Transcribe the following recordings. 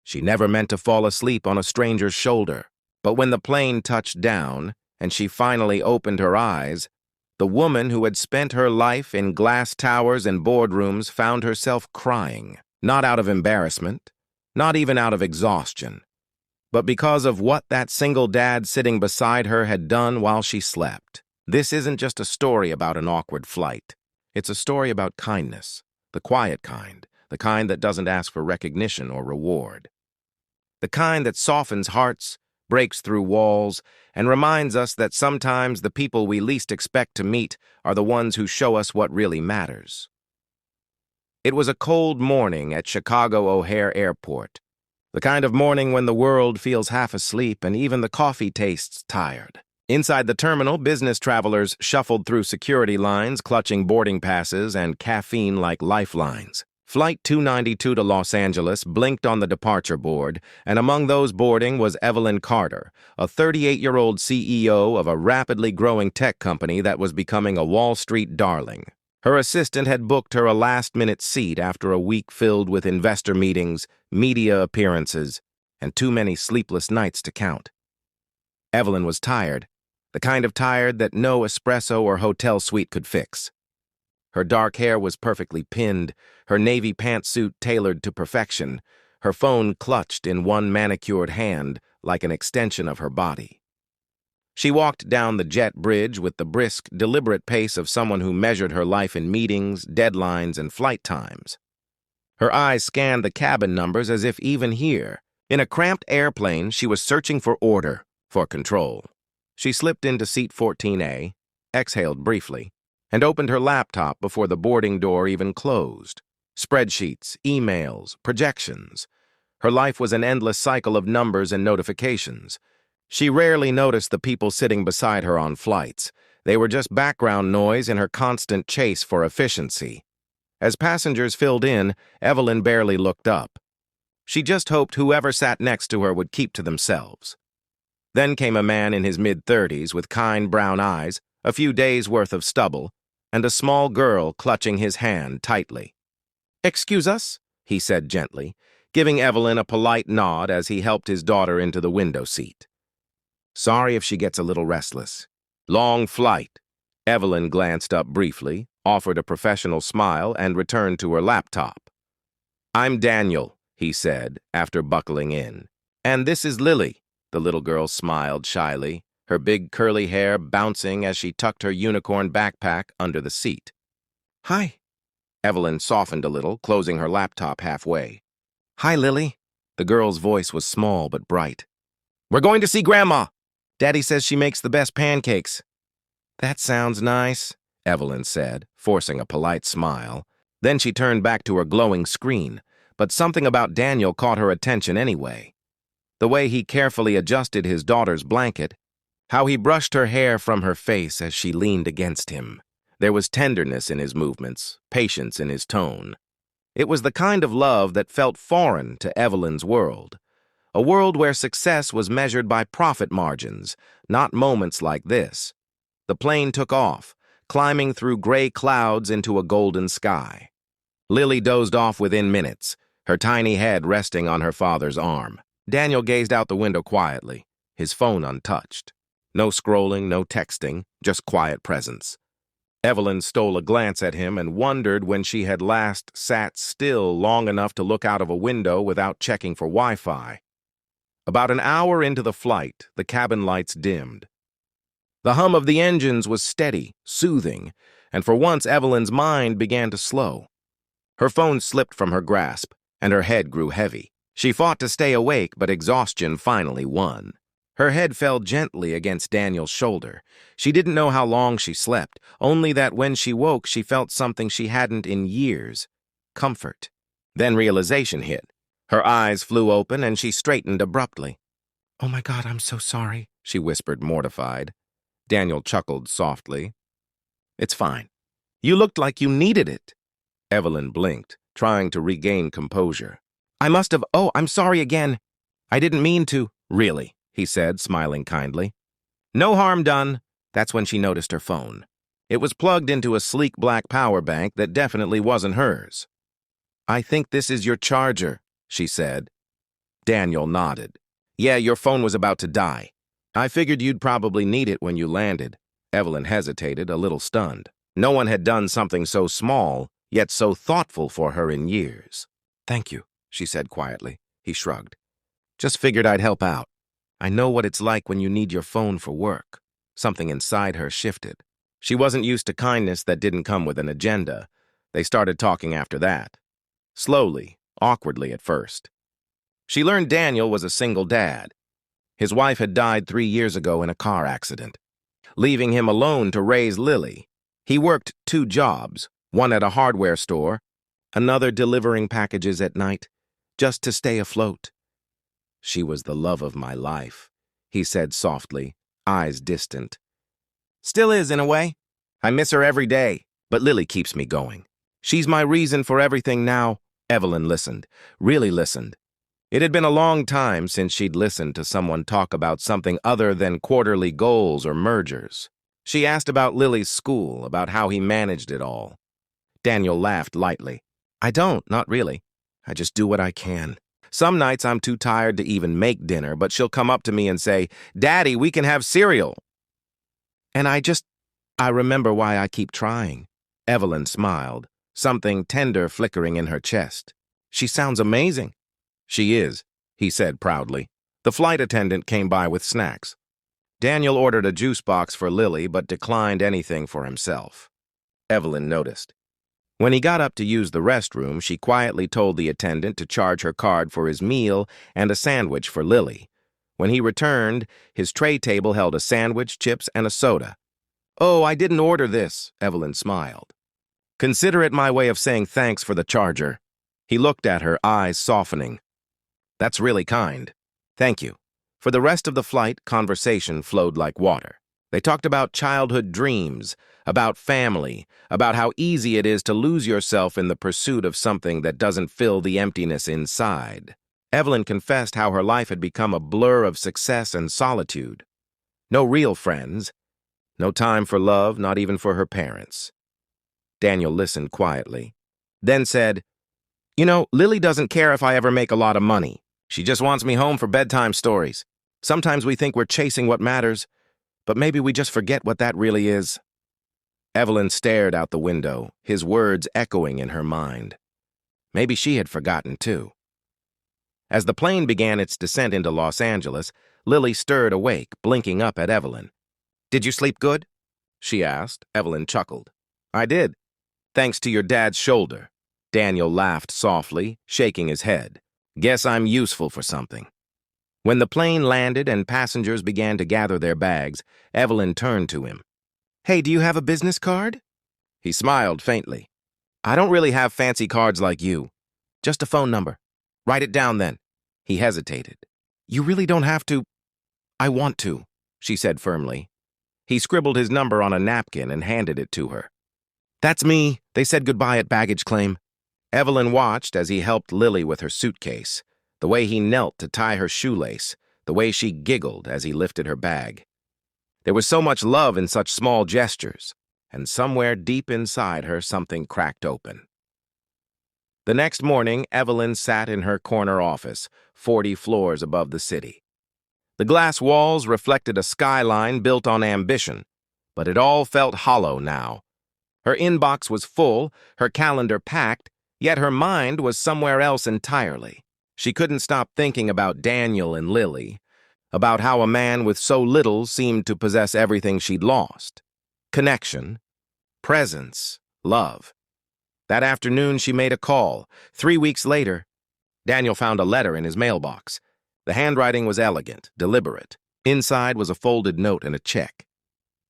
She never meant to fall asleep on a stranger's shoulder. But when the plane touched down and she finally opened her eyes, the woman who had spent her life in glass towers and boardrooms found herself crying, not out of embarrassment, not even out of exhaustion, but because of what that single dad sitting beside her had done while she slept. This isn't just a story about an awkward flight. It's a story about kindness, the quiet kind, the kind that doesn't ask for recognition or reward. The kind that softens hearts, breaks through walls, and reminds us that sometimes the people we least expect to meet are the ones who show us what really matters. It was a cold morning at Chicago O'Hare Airport, the kind of morning when the world feels half asleep and even the coffee tastes tired. Inside the terminal, business travelers shuffled through security lines, clutching boarding passes and caffeine like lifelines. Flight 292 to Los Angeles blinked on the departure board, and among those boarding was Evelyn Carter, a 38-year-old CEO of a rapidly growing tech company that was becoming a Wall Street darling. Her assistant had booked her a last-minute seat after a week filled with investor meetings, media appearances, and too many sleepless nights to count. Evelyn was tired, the kind of tired that no espresso or hotel suite could fix. Her dark hair was perfectly pinned, her navy pantsuit tailored to perfection, her phone clutched in one manicured hand like an extension of her body. She walked down the jet bridge with the brisk, deliberate pace of someone who measured her life in meetings, deadlines, and flight times. Her eyes scanned the cabin numbers as if even here, in a cramped airplane, she was searching for order, for control. She slipped into seat 14A, exhaled briefly, and opened her laptop before the boarding door even closed. Spreadsheets, emails, projections. Her life was an endless cycle of numbers and notifications. She rarely noticed the people sitting beside her on flights. They were just background noise in her constant chase for efficiency. As passengers filled in, Evelyn barely looked up. She just hoped whoever sat next to her would keep to themselves. Then came a man in his mid-30s with kind brown eyes, a few days' worth of stubble, and a small girl clutching his hand tightly. "Excuse us," he said gently, giving Evelyn a polite nod as he helped his daughter into the window seat. "Sorry if she gets a little restless." "Long flight." Evelyn glanced up briefly, offered a professional smile, and returned to her laptop. "I'm Daniel," he said, after buckling in. "And this is Lily." The little girl smiled shyly, her big curly hair bouncing as she tucked her unicorn backpack under the seat. "Hi." Evelyn softened a little, closing her laptop halfway. "Hi, Lily." The girl's voice was small but bright. "We're going to see Grandma. Daddy says she makes the best pancakes." "That sounds nice," Evelyn said, forcing a polite smile. Then she turned back to her glowing screen, but something about Daniel caught her attention anyway. The way he carefully adjusted his daughter's blanket, how he brushed her hair from her face as she leaned against him. There was tenderness in his movements, patience in his tone. It was the kind of love that felt foreign to Evelyn's world, a world where success was measured by profit margins, not moments like this. The plane took off, climbing through gray clouds into a golden sky. Lily dozed off within minutes, her tiny head resting on her father's arm. Daniel gazed out the window quietly, his phone untouched. No scrolling, no texting, just quiet presence. Evelyn stole a glance at him and wondered when she had last sat still long enough to look out of a window without checking for Wi-Fi. About an hour into the flight, the cabin lights dimmed. The hum of the engines was steady, soothing, and for once Evelyn's mind began to slow. Her phone slipped from her grasp, and her head grew heavy. She fought to stay awake, but exhaustion finally won. Her head fell gently against Daniel's shoulder. She didn't know how long she slept, only that when she woke she felt something she hadn't in years: comfort. Then realization hit. Her eyes flew open and she straightened abruptly. "Oh my God, I'm so sorry," she whispered, mortified. Daniel chuckled softly. "It's fine. You looked like you needed it." Evelyn blinked, trying to regain composure. I'm sorry again. I didn't mean to." "Really?" he said, smiling kindly. "No harm done." That's when she noticed her phone. It was plugged into a sleek black power bank that definitely wasn't hers. "I think this is your charger," she said. Daniel nodded. Yeah, your phone was about to die. I figured you'd probably need it when you landed. Evelyn hesitated, a little stunned. No one had done something so small, yet so thoughtful for her in years. Thank you, she said quietly. He shrugged. Just figured I'd help out. I know what it's like when you need your phone for work. Something inside her shifted. She wasn't used to kindness that didn't come with an agenda. They started talking after that. Slowly, awkwardly at first. She learned Daniel was a single dad. His wife had died 3 years ago in a car accident, leaving him alone to raise Lily. He worked 2 jobs, one at a hardware store, another delivering packages at night, just to stay afloat. She was the love of my life, he said softly, eyes distant. Still is, in a way. I miss her every day, but Lily keeps me going. She's my reason for everything now. Evelyn listened, really listened. It had been a long time since she'd listened to someone talk about something other than quarterly goals or mergers. She asked about Lily's school, about how he managed it all. Daniel laughed lightly. I don't, not really. I just do what I can. Some nights I'm too tired to even make dinner, but she'll come up to me and say, Daddy, we can have cereal. And I remember why I keep trying. Evelyn smiled, something tender flickering in her chest. She sounds amazing. She is, he said proudly. The flight attendant came by with snacks. Daniel ordered a juice box for Lily, but declined anything for himself. Evelyn noticed. When he got up to use the restroom, she quietly told the attendant to charge her card for his meal and a sandwich for Lily. When he returned, his tray table held a sandwich, chips, and a soda. Oh, I didn't order this, Evelyn smiled. Consider it my way of saying thanks for the charger. He looked at her, eyes softening. That's really kind. Thank you. For the rest of the flight, conversation flowed like water. They talked about childhood dreams, about family, about how easy it is to lose yourself in the pursuit of something that doesn't fill the emptiness inside. Evelyn confessed how her life had become a blur of success and solitude. No real friends. No time for love, not even for her parents. Daniel listened quietly, then said, You know, Lily doesn't care if I ever make a lot of money. She just wants me home for bedtime stories. Sometimes we think we're chasing what matters, but maybe we just forget what that really is. Evelyn stared out the window, his words echoing in her mind. Maybe she had forgotten, too. As the plane began its descent into Los Angeles, Lily stirred awake, blinking up at Evelyn. Did you sleep good? She asked. Evelyn chuckled. I did. Thanks to your dad's shoulder. Daniel laughed softly, shaking his head. Guess I'm useful for something. When the plane landed and passengers began to gather their bags, Evelyn turned to him. Hey, do you have a business card? He smiled faintly. I don't really have fancy cards like you. Just a phone number. Write it down then. He hesitated. You really don't have to. I want to, she said firmly. He scribbled his number on a napkin and handed it to her. That's me. They said goodbye at baggage claim. Evelyn watched as he helped Lily with her suitcase, the way he knelt to tie her shoelace, the way she giggled as he lifted her bag. There was so much love in such small gestures, and somewhere deep inside her something cracked open. The next morning, Evelyn sat in her corner office, 40 floors above the city. The glass walls reflected a skyline built on ambition, but it all felt hollow now. Her inbox was full, her calendar packed, yet her mind was somewhere else entirely. She couldn't stop thinking about Daniel and Lily, about how a man with so little seemed to possess everything she'd lost. Connection, presence, love. That afternoon she made a call. 3 weeks later, Daniel found a letter in his mailbox. The handwriting was elegant, deliberate. Inside was a folded note and a check.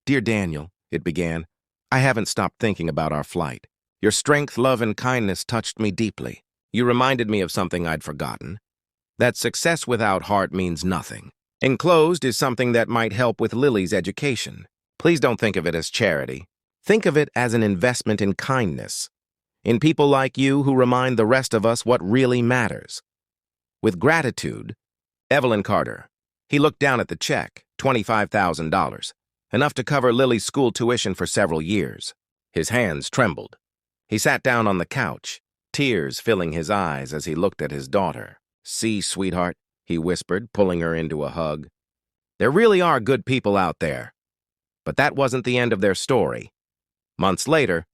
Dear Daniel, it began, I haven't stopped thinking about our flight. Your strength, love, and kindness touched me deeply. You reminded me of something I'd forgotten. That success without heart means nothing. Enclosed is something that might help with Lily's education. Please don't think of it as charity. Think of it as an investment in kindness, in people like you who remind the rest of us what really matters. With gratitude, Evelyn Carter. He looked down at the check, $25,000, enough to cover Lily's school tuition for several years. His hands trembled. He sat down on the couch, tears filling his eyes as he looked at his daughter. See, sweetheart, he whispered, pulling her into a hug. There really are good people out there. But that wasn't the end of their story. Months later,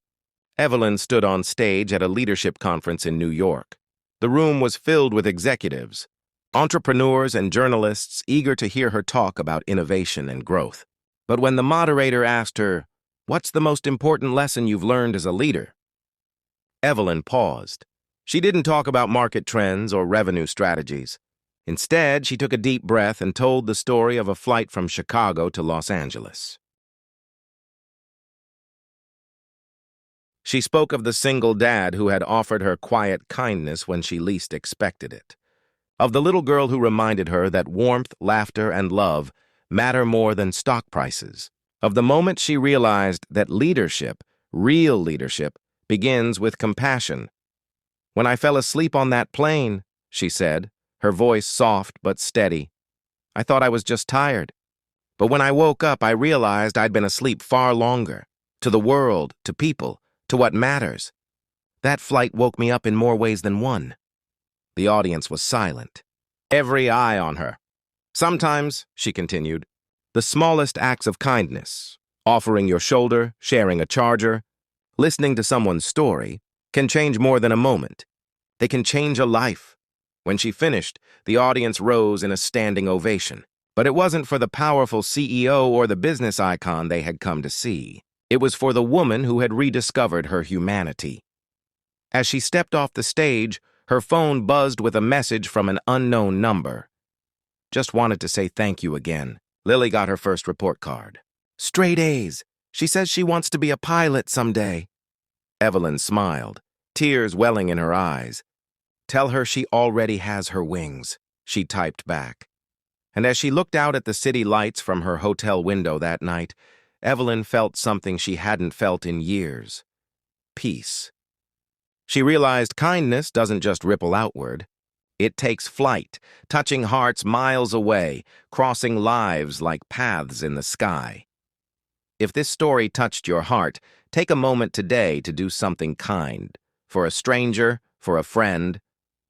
Evelyn stood on stage at a leadership conference in New York. The room was filled with executives, entrepreneurs, and journalists eager to hear her talk about innovation and growth. But when the moderator asked her, "What's the most important lesson you've learned as a leader?" Evelyn paused. She didn't talk about market trends or revenue strategies. Instead, she took a deep breath and told the story of a flight from Chicago to Los Angeles. She spoke of the single dad who had offered her quiet kindness when she least expected it. Of the little girl who reminded her that warmth, laughter, and love matter more than stock prices. Of the moment she realized that leadership, real leadership, begins with compassion. "When I fell asleep on that plane," she said, her voice soft but steady, "I thought I was just tired. But when I woke up, I realized I'd been asleep far longer. To the world, to people, to what matters. That flight woke me up in more ways than one." The audience was silent, every eye on her. "Sometimes," she continued, "the smallest acts of kindness, offering your shoulder, sharing a charger, listening to someone's story, can change more than a moment. They can change a life." When she finished, the audience rose in a standing ovation. But it wasn't for the powerful CEO or the business icon they had come to see. It was for the woman who had rediscovered her humanity. As she stepped off the stage, her phone buzzed with a message from an unknown number. "Just wanted to say thank you again." Lily got her first report card. "Straight A's. She says she wants to be a pilot someday." Evelyn smiled, tears welling in her eyes. "Tell her she already has her wings," she typed back. And as she looked out at the city lights from her hotel window that night, Evelyn felt something she hadn't felt in years: peace. She realized kindness doesn't just ripple outward. It takes flight, touching hearts miles away, crossing lives like paths in the sky. If this story touched your heart, take a moment today to do something kind, for a stranger, for a friend,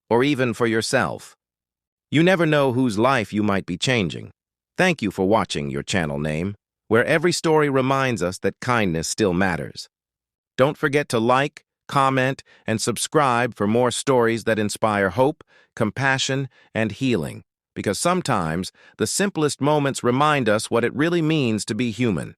or even for yourself. You never know whose life you might be changing. Thank you for watching Your Channel Name, where every story reminds us that kindness still matters. Don't forget to like, comment, and subscribe for more stories that inspire hope, compassion, and healing, because sometimes the simplest moments remind us what it really means to be human.